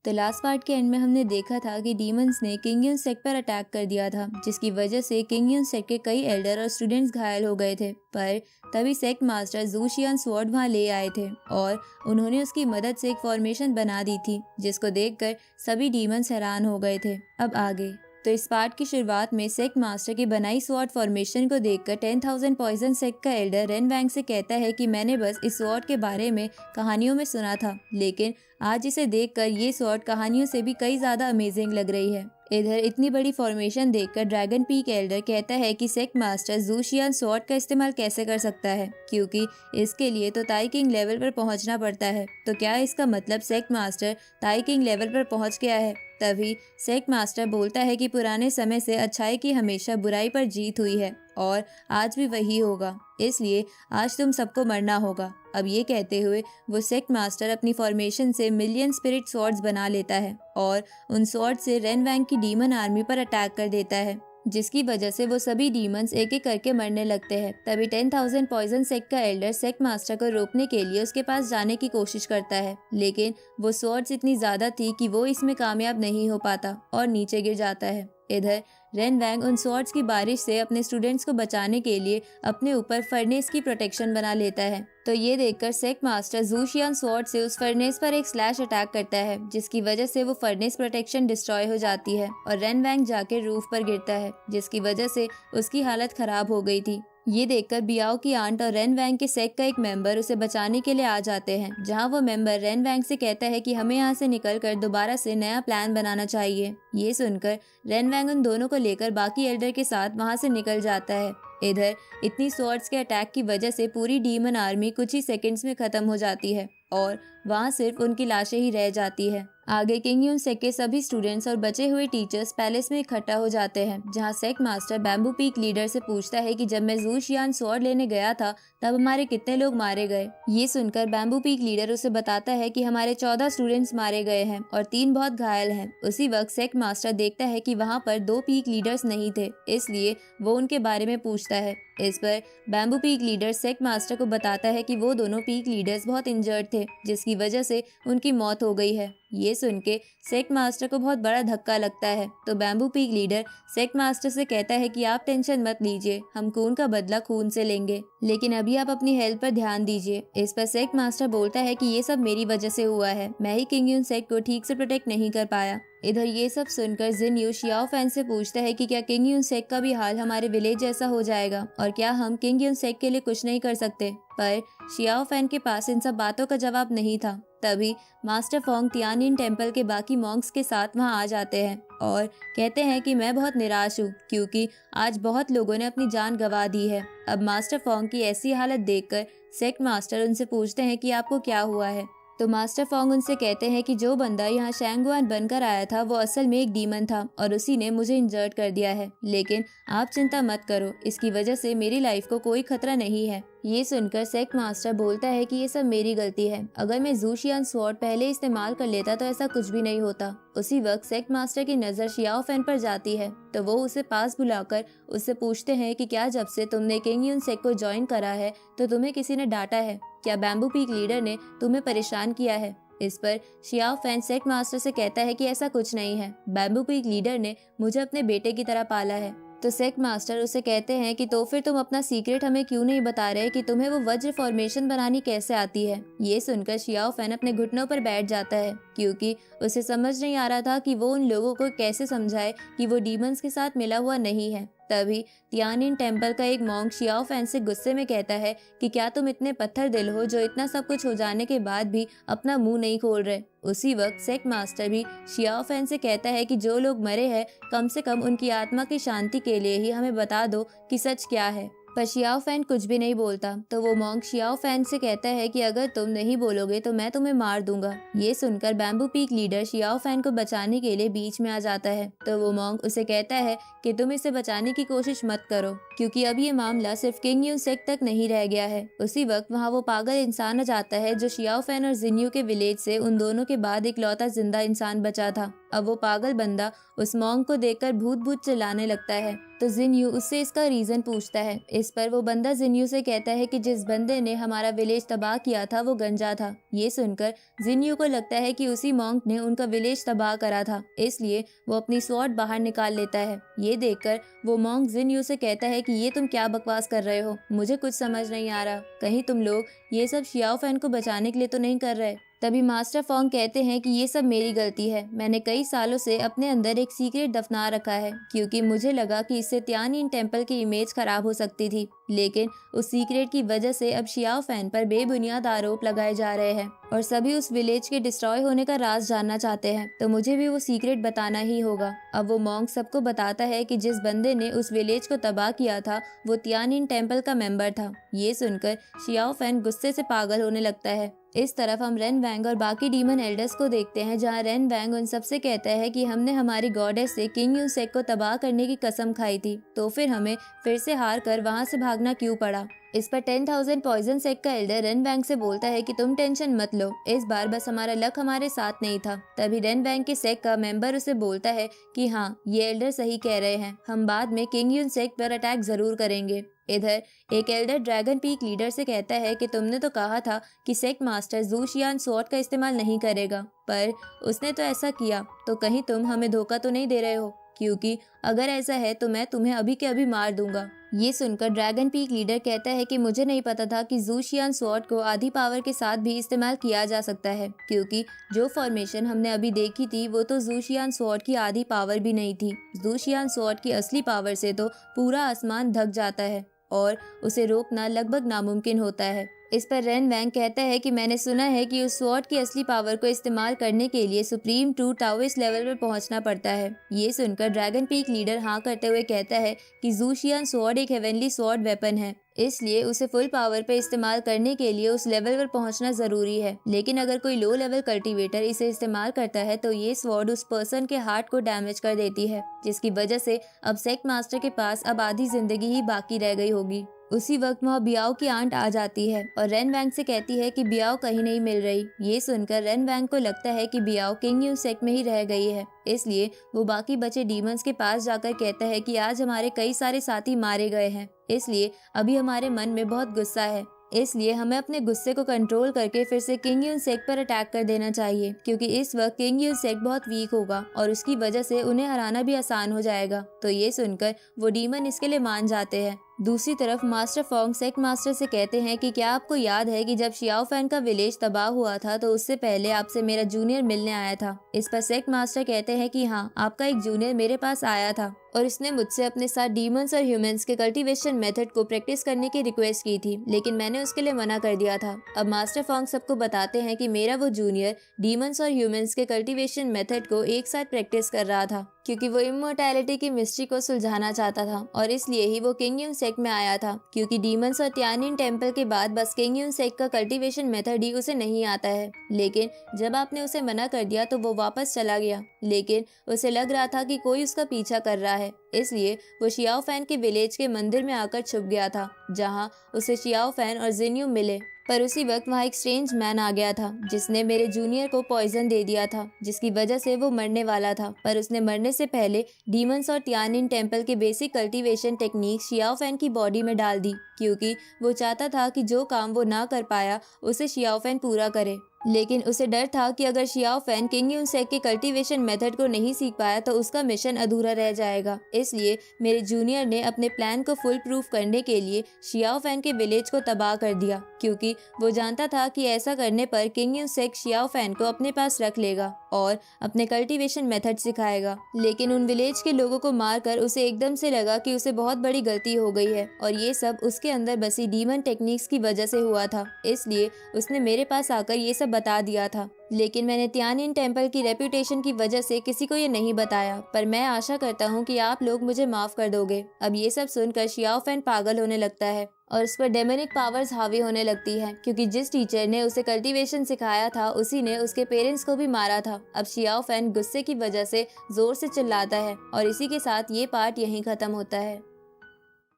तो last part के and में हमने देखा था कि डीमंस ने किंग यून सेक पर अटैक कर दिया था, जिसकी वजह से किंग यून सेक के कई एल्डर और स्टूडेंट्स घायल हो गए थे। पर तभी सेक्ट मास्टर जू शियान स्वॉर्ड वहां ले आए थे और उन्होंने उसकी मदद से एक फॉर्मेशन बना दी थी, जिसको देखकर सभी डीमंस हैरान हो गए थे। अब आगे तो इस पार्ट की शुरुआत में सेक्ट मास्टर की बनाई स्वॉर्ड फॉर्मेशन को देखकर 10,000 पॉइजन सेक्ट का एल्डर रेन वैंग से कहता है कि मैंने बस इस स्वॉर्ड के बारे में कहानियों में सुना था, लेकिन आज इसे देखकर ये स्वॉर्ड कहानियों से भी कई ज्यादा अमेजिंग लग रही है। इधर इतनी बड़ी फॉर्मेशन देखकर ड्रैगन पीक एल्डर कहता है कि सेक्ट मास्टर जू शियान स्वॉर्ड का इस्तेमाल कैसे कर सकता है, क्योंकि इसके लिए तो ताई किंग लेवल पर पहुंचना पड़ता है। तो क्या इसका मतलब सेक्ट मास्टर ताई किंग लेवल पर पहुंच गया है? तभी सेक्ट मास्टर बोलता है कि पुराने समय से अच्छाई की हमेशा बुराई पर जीत हुई है और आज भी वही होगा, इसलिए आज तुम सबको मरना होगा। अब ये कहते हुए वो सेक्ट मास्टर अपनी फॉर्मेशन से मिलियन स्पिरिट स्वॉर्ड्स बना लेता है और उन स्वॉर्ड से रेन वैंग की डीमन आर्मी पर अटैक कर देता है, जिसकी वजह से वो सभी डीमंस एक एक करके मरने लगते हैं। तभी 10,000 पॉइजन सेक्ट का एल्डर सेक्ट मास्टर को रोकने के लिए उसके पास जाने की कोशिश करता है, लेकिन वो स्वॉर्ड्स इतनी ज्यादा थी कि वो इसमें कामयाब नहीं हो पाता और नीचे गिर जाता है। इधर रेन वैंग उन स्वॉर्ड्स की बारिश से अपने स्टूडेंट्स को बचाने के लिए अपने ऊपर फर्नेस की प्रोटेक्शन बना लेता है। तो ये देखकर सेक्ट मास्टर जू शियान स्वॉर्ड से उस फर्नेस पर एक स्लैश अटैक करता है, जिसकी वजह से वो फर्नेस प्रोटेक्शन डिस्ट्रॉय हो जाती है और रेन वैंग जाके रूफ पर गिरता है, जिसकी वजह से उसकी हालत खराब हो गई थी। ये देखकर बियाओ की आंट और रेन वैंग के सेक्ट का एक मेंबर उसे बचाने के लिए आ जाते हैं, जहां वो मेंबर रेन वैंग से कहता है कि हमें यहाँ से निकलकर दोबारा से नया प्लान बनाना चाहिए। ये सुनकर रेन वैंग उन दोनों को लेकर बाकी एल्डर के साथ वहां से निकल जाता है। इधर इतनी स्वॉर्ड्स के अटैक की वजह से पूरी डीमन आर्मी कुछ ही सेकंड्स में खत्म हो जाती है और वहां सिर्फ उनकी लाशें ही रह जाती है। आगे किंग यून सेक के सभी स्टूडेंट्स और बचे हुए टीचर्स पैलेस में इकट्ठा हो जाते हैं, जहां sect master bamboo peak leader से पूछता है कि जब मैं जू शियान स्वॉर्ड लेने गया था तब हमारे कितने लोग मारे गए। ये सुनकर बैम्बू पीक लीडर उसे बताता है कि हमारे 14 स्टूडेंट्स मारे गए हैं और 3 बहुत घायल हैं। उसी वक्त सेक्ट मास्टर देखता है कि वहाँ पर 2 पीक लीडर्स नहीं थे, इसलिए वो उनके बारे में पूछता है। इस पर bamboo peak leader sect master को बताता है कि वो दोनों पीक लीडर्स बहुत इंजर्ड थे, जिसकी वजह से उनकी मौत हो गई है। ये सुन के सेक्ट मास्टर को बहुत बड़ा धक्का लगता है। तो bamboo peak leader sect master से कहता है कि आप टेंशन मत लीजिए, हम खून का बदला खून से लेंगे, लेकिन अभी आप अपनी हेल्थ पर ध्यान दीजिए। इस पर सेक्ट मास्टर बोलता है कि ये सब मेरी वजह से हुआ है, मैं ही किंग यून सेक्ट को ठीक से प्रोटेक्ट नहीं कर पाया। इधर ये सब सुनकर जिन यू शियाओ फैन से पूछता है कि क्या किंग यून सेक का भी हाल हमारे विलेज जैसा हो जाएगा और क्या हम किंग यून सेक के लिए कुछ नहीं कर सकते। पर शियाओ फैन के पास इन सब बातों का जवाब नहीं था। तभी मास्टर फोंग तियानिन टेम्पल के बाकी मॉन्क्स के साथ वहां आ जाते हैं और कहते हैं कि मैं बहुत निराश हूँ, क्योंकि आज बहुत लोगों ने अपनी जान गंवा दी है। अब मास्टर फोंग की ऐसी हालत देखकर सेक्ट मास्टर उनसे पूछते हैं कि आपको क्या हुआ है। तो मास्टर फोंग उनसे कहते हैं कि जो बंदा यहाँ शैंगुआन बनकर आया था वो असल में एक डीमन था और उसी ने मुझे इंजर्ड कर दिया है, लेकिन आप चिंता मत करो, इसकी वजह से मेरी लाइफ को कोई खतरा नहीं है। ये सुनकर सेक्ट मास्टर बोलता है कि ये सब मेरी गलती है, अगर मैं जू शियान स्वॉर्ड पहले इस्तेमाल कर लेता तो ऐसा कुछ भी नहीं होता। उसी वक्त सेक्ट मास्टर की नजर शियाओ फैन पर जाती है, तो वो उसे पास बुलाकर उससे पूछते हैं कि क्या जब से तुमने किंग यून सेक को ज्वाइन करा है तो तुम्हें किसी ने डांटा है, क्या बैम्बू पीक लीडर ने तुम्हें परेशान किया है। इस पर शियाओ फैन सेक्ट मास्टर से कहता है कि ऐसा कुछ नहीं है, बैम्बू पीक लीडर ने मुझे अपने बेटे की तरह पाला है। तो सेक्ट मास्टर उसे कहते हैं कि तो फिर तुम अपना सीक्रेट हमें क्यों नहीं बता रहे कि तुम्हें वो वज्र फॉर्मेशन बनानी कैसे आती है। ये सुनकर शियाओ फैन अपने घुटनों पर बैठ जाता है, क्योंकि उसे समझ नहीं आ रहा था कि वो उन लोगों को कैसे समझाए कि वो डीमंस के साथ मिला हुआ नहीं है। तभी तियानिन टेम्पल का एक मॉन्क शियाओ फैन से गुस्से में कहता है कि क्या तुम इतने पत्थर दिल हो जो इतना सब कुछ हो जाने के बाद भी अपना मुंह नहीं खोल रहे। उसी वक्त सेक्ट मास्टर भी शियाओ फैन से कहता है कि जो लोग मरे हैं कम से कम उनकी आत्मा की शांति के लिए ही हमें बता दो कि सच क्या है। पर शियाओ फैन कुछ भी नहीं बोलता। तो वो मॉन्क शियाओ फैन से कहता है कि अगर तुम नहीं बोलोगे तो मैं तुम्हें मार दूंगा। ये सुनकर bamboo peak leader Xiao fan को बचाने के लिए बीच में आ जाता है। तो वो मॉन्क उसे कहता है कि तुम इसे बचाने की कोशिश मत करो, क्योंकि अब ये मामला सिर्फ किंग यून सेक तक नहीं रह गया है। उसी वक्त वहाँ वो पागल इंसान आ जाता है जो शियाओ फैन और जिन्यू के विलेज से उन दोनों के बाद इकलौता जिंदा इंसान बचा था। अब वो पागल बंदा उस मॉन्क को देखकर भूत भूत चिल्लाने लगता है। तो जिन्यू उससे इसका रीजन पूछता है। इस पर वो बंदा जिन्यू से कहता है कि जिस बंदे ने हमारा विलेज तबाह किया था वो गंजा था। ये सुनकर जिन्यू को लगता है कि उसी मॉन्क ने उनका विलेज तबाह करा था, इसलिए वो अपनी स्वॉर्ड बाहर निकाल लेता है। ये देखकर वो मॉन्क जिन्यू से कहता है कि ये तुम क्या बकवास कर रहे हो, मुझे कुछ समझ नहीं आ रहा, कहीं तुम लोग ये सब शियाओ फैन को बचाने के लिए तो नहीं कर रहे। तभी मास्टर फोंग कहते हैं कि ये सब मेरी गलती है, मैंने कई सालों से अपने अंदर एक सीक्रेट दफना रखा है क्योंकि मुझे लगा कि इससे त्यानिन टेम्पल की इमेज खराब हो सकती थी, लेकिन उस सीक्रेट की वजह से अब शियाओ फैन पर बेबुनियाद आरोप लगाए जा रहे हैं और सभी उस विलेज के डिस्ट्रॉय होने का राज जानना चाहते हैं, तो मुझे भी वो सीक्रेट बताना ही होगा। अब वो मॉन्क सबको बताता है कि जिस बंदे ने उस विलेज को तबाह किया था वो त्यानिन टेम्पल का मेंबर था। ये सुनकर शियाओ फैन गुस्से से पागल होने लगता है। इस तरफ हम रेन वैंग और बाकी डीमन एल्डर्स को देखते हैं, जहां रेन वैंग उन सबसे कहता है कि हमने हमारी गॉडेस से किंग यून सेक को तबाह करने की कसम खाई थी, तो फिर हमें फिर से हार कर वहां से भागना क्यों पड़ा। इस पर 10,000 पॉइजन सेक का एल्डर रेन वैंग से बोलता है कि तुम टेंशन मत लो, इस बार बस हमारा लक हमारे साथ नहीं था। तभी रेन वैंग के सेक का मेंबर उसे बोलता है कि हाँ, ये एल्डर सही कह रहे हैं, हम बाद में किंग यून सेक पर अटैक जरूर करेंगे। इधर एक एल्डर ड्रैगन पीक लीडर से कहता है कि तुमने तो कहा था कि सेक्ट मास्टर जू शियान स्वॉर्ड का इस्तेमाल नहीं करेगा, पर उसने तो ऐसा किया, तो कहीं तुम हमें धोखा तो नहीं दे रहे हो, क्योंकि अगर ऐसा है तो मैं तुम्हें अभी के अभी मार दूंगा। ये सुनकर ड्रैगन पीक लीडर कहता है कि मुझे नहीं पता था कि जू शियान स्वॉर्ड को आधी पावर के साथ भी इस्तेमाल किया जा सकता है, क्योंकि जो फॉर्मेशन हमने अभी देखी थी वो तो जू शियान स्वॉर्ड की आधी पावर भी नहीं थी। जू शियान स्वॉर्ड की असली पावर से तो पूरा आसमान ढक जाता है और उसे रोकना लगभग नामुमकिन होता है। इस पर रेन वैंग कहता है कि मैंने सुना है कि उस स्वॉर्ड की असली पावर को इस्तेमाल करने के लिए सुप्रीम ट्रू टाओइस्ट लेवल पर पहुंचना पड़ता है। ये सुनकर ड्रैगन पीक लीडर हाँ करते हुए कहता है कि जू शियान स्वॉर्ड एक हेवनली स्वॉर्ड वेपन है, इसलिए उसे फुल पावर पे इस्तेमाल करने के लिए उस लेवल पर पहुंचना जरूरी है। लेकिन अगर कोई लो लेवल कल्टीवेटर इसे इस्तेमाल करता है तो ये स्वॉर्ड उस पर्सन के हार्ट को डैमेज कर देती है, जिसकी वजह से अब सेक्ट मास्टर के पास अब आधी जिंदगी ही बाकी रह गई होगी। उसी वक्त वहाँ बियाओ की आंट आ जाती है और रेन वैंग से कहती है कि बियाओ कहीं नहीं मिल रही। ये सुनकर रेन वैंग को लगता है कि बियाओ किंग यून सेक्ट में ही रह गई है, इसलिए वो बाकी बचे डीमंस के पास जाकर कहता है कि आज हमारे कई सारे साथी मारे गए हैं, इसलिए अभी हमारे मन में बहुत गुस्सा है, इसलिए हमें अपने गुस्से को कंट्रोल करके फिर से किंग यून सेक्ट पर अटैक कर देना चाहिए, क्योंकि इस वक्त किंग यून सेक्ट बहुत वीक होगा और उसकी वजह से उन्हें हराना भी आसान हो जाएगा। तो ये सुनकर वो डीमन इसके लिए मान जाते हैं। दूसरी तरफ मास्टर फोंग सेक्ट मास्टर से कहते हैं कि क्या आपको याद है कि जब शियाओ फैन का विलेज तबाह हुआ था तो उससे पहले आपसे मेरा जूनियर मिलने आया था। इस पर सेक्ट मास्टर कहते हैं कि हाँ, आपका एक जूनियर मेरे पास आया था और इसने मुझसे अपने साथ डीमंस और ह्यूमंस के कल्टीवेशन मेथड को प्रैक्टिस करने की रिक्वेस्ट की थी, लेकिन मैंने उसके लिए मना कर दिया था। अब मास्टर फोंग सबको बताते हैं कि मेरा वो जूनियर डीमंस और ह्यूमंस के कल्टीवेशन मेथड को एक साथ प्रैक्टिस कर रहा था, क्योंकि वो इमोर्टैलिटी की मिस्ट्री को सुलझाना चाहता था और इसलिए ही वो किंग यून सेक्ट में आया था, क्योंकि डीमंस और त्यानिन टेम्पल के बाद बस किंग यून सेक्ट का कल्टीवेशन मेथड ही उसे नहीं आता है। लेकिन जब आपने उसे मना कर दिया तो वो वापस चला गया, लेकिन उसे लग रहा था कि कोई उसका पीछा कर रहा है, इसलिए वो शियाओ फैन के विलेज के मंदिर में आकर छुप गया था, जहाँ उसे शियाओ फैन और जिन्यू मिले। पर उसी वक्त वहाँ एक स्ट्रेंज मैन आ गया था जिसने मेरे जूनियर को पॉइजन दे दिया था, जिसकी वजह से वो मरने वाला था। पर उसने मरने से पहले डीमंस और त्यानिन टेम्पल के basic cultivation technique Xiao fan की बॉडी में डाल दी, क्योंकि वो चाहता था कि जो काम वो ना कर पाया उसे शियाओ फैन पूरा करे। लेकिन उसे डर था कि अगर शियाओ फैन किंग यून सेक के कल्टीवेशन मेथड को नहीं सीख पाया तो उसका मिशन अधूरा रह जाएगा। इसलिए मेरे जूनियर ने अपने प्लान को फुल प्रूफ करने के लिए शियाओ फैन के विलेज को तबाह कर दिया, क्योंकि वो जानता था कि ऐसा करने पर किंग यून सेक शियाओ फैन को अपने पास रख लेगा और अपने कल्टीवेशन मेथड सिखाएगा। लेकिन उन विलेज के लोगों को मारकर उसे एकदम से लगा कि उसे बहुत बड़ी गलती हो गई है और ये सब उसके अंदर बसी डीमन टेक्निक्स की वजह से हुआ था, इसलिए उसने मेरे पास आकर ये सब बता दिया था। लेकिन मैंने त्यानिन टेम्पल की रेपुटेशन की वजह से किसी को ये नहीं बताया, पर मैं आशा करता हूँ कि आप लोग मुझे माफ कर दोगे। अब ये सब सुनकर शियाओ फैन पागल होने लगता है और उस पर डेमोनिक पावर्स हावी होने लगती है, क्योंकि जिस टीचर ने उसे कल्टीवेशन सिखाया था उसी ने उसके पेरेंट्स को भी मारा था। अब शियाओ फैन गुस्से की वजह से जोर से चिल्लाता है और इसी के साथ ये पार्ट यहीं खत्म होता है।